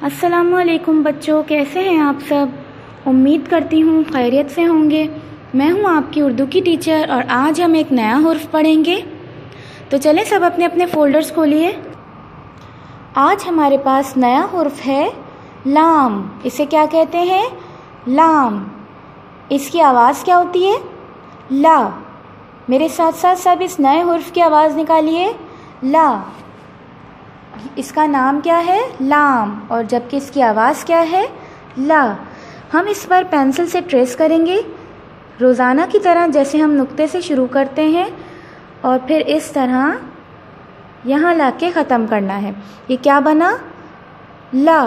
अस्सलामुअलैकुम बच्चों, कैसे हैं आप सब। उम्मीद करती हूँ खैरियत से होंगे। मैं हूँ आपकी उर्दू की टीचर और आज हम एक नया हुर्फ पढ़ेंगे। तो चलें सब अपने अपने फ़ोल्डर्स खोलिए। आज हमारे पास नया हुर्फ है लाम। इसे क्या कहते हैं? लाम। इसकी आवाज़ क्या होती है? ला। मेरे साथ साथ सब इस नए हुर्फ की आवाज़ निकालिए, ला। इसका नाम क्या है? लाम। और जबकि इसकी आवाज़ क्या है? ला। हम इस पर पेंसिल से ट्रेस करेंगे रोज़ाना की तरह, जैसे हम नुक्ते से शुरू करते हैं और फिर इस तरह यहाँ ला के ख़त्म करना है। ये क्या बना? ला।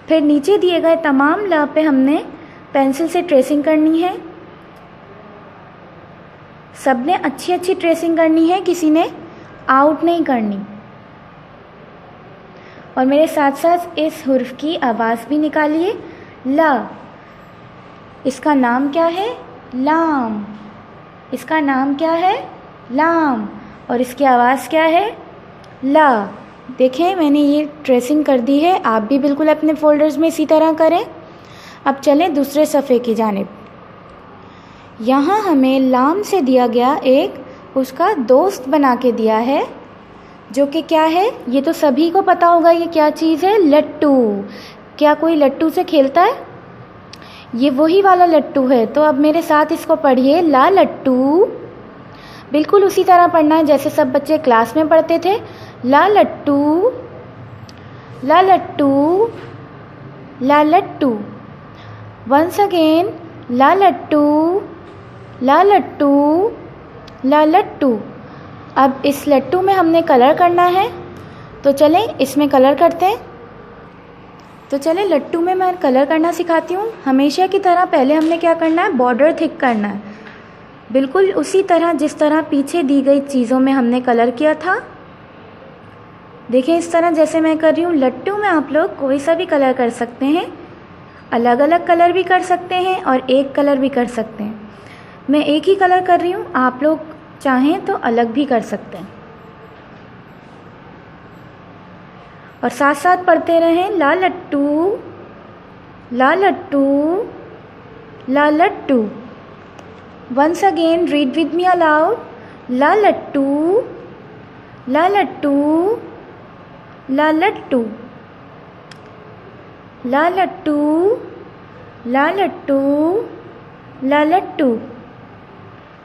फिर नीचे दिए गए तमाम ला पे हमने पेंसिल से ट्रेसिंग करनी है। सबने अच्छी अच्छी ट्रेसिंग करनी है, किसी ने आउट नहीं करनी। और मेरे साथ साथ इस हुर्फ की आवाज़ भी निकालिए, ला। इसका नाम क्या है? लाम। इसका नाम क्या है? लाम। और इसकी आवाज़ क्या है? ला। देखें, मैंने ये ट्रेसिंग कर दी है। आप भी बिल्कुल अपने फ़ोल्डर्स में इसी तरह करें। अब चलें दूसरे सफ़े की जानिब। यहाँ हमें लाम से दिया गया एक उसका दोस्त बना के दिया है, जो कि क्या है? ये तो सभी को पता होगा ये क्या चीज़ है? लट्टू। क्या कोई लट्टू से खेलता है? ये वही वाला लट्टू है। तो अब मेरे साथ इसको पढ़िए, ला लट्टू। बिल्कुल उसी तरह पढ़ना है जैसे सब बच्चे क्लास में पढ़ते थे। ला लट्टू, ला लट्टू, ला लट्टू। वंस अगेन, ला लट्टू, ला लट्टू, ला लट्टू। अब इस लट्टू में हमने कलर करना है, तो चलें इसमें कलर करते हैं। तो चलें लट्टू में मैं कलर करना सिखाती हूँ। हमेशा की तरह पहले हमने क्या करना है? बॉर्डर थिक करना है, बिल्कुल उसी तरह जिस तरह पीछे दी गई चीज़ों में हमने कलर किया था। देखें इस तरह जैसे मैं कर रही हूँ। लट्टू में आप लोग कोई सा भी कलर कर सकते हैं, अलग अलग कलर भी कर सकते हैं और एक कलर भी कर सकते हैं। मैं एक ही कलर कर रही हूँ, आप लोग चाहें तो अलग भी कर सकते हैं। और साथ साथ पढ़ते रहें, ला लट्टू, ला लट्टू, ला लट्टू। Once again read with me aloud, ला लट्टू, ला लट्टू, ला लट्टू, ला लट्टू, ला लट्टू, ला लट्टू।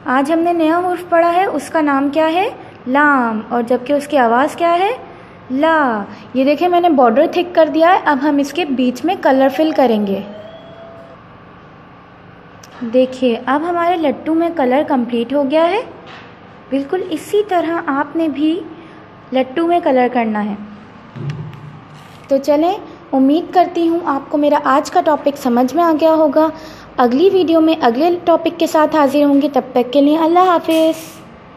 आज हमने नया हुर्फ पढ़ा है, उसका नाम क्या है? लाम। और जबकि उसकी आवाज़ क्या है? ला। ये देखें मैंने बॉर्डर थिक कर दिया है। अब हम इसके बीच में कलर फिल करेंगे। देखिए अब हमारे लट्टू में कलर कंप्लीट हो गया है। बिल्कुल इसी तरह आपने भी लट्टू में कलर करना है। तो चलें, उम्मीद करती हूँ आपको मेरा आज का टॉपिक समझ में आ गया होगा। अगली वीडियो में अगले टॉपिक के साथ हाजिर होंगी। तब तक के लिए अल्लाह हाफिज़।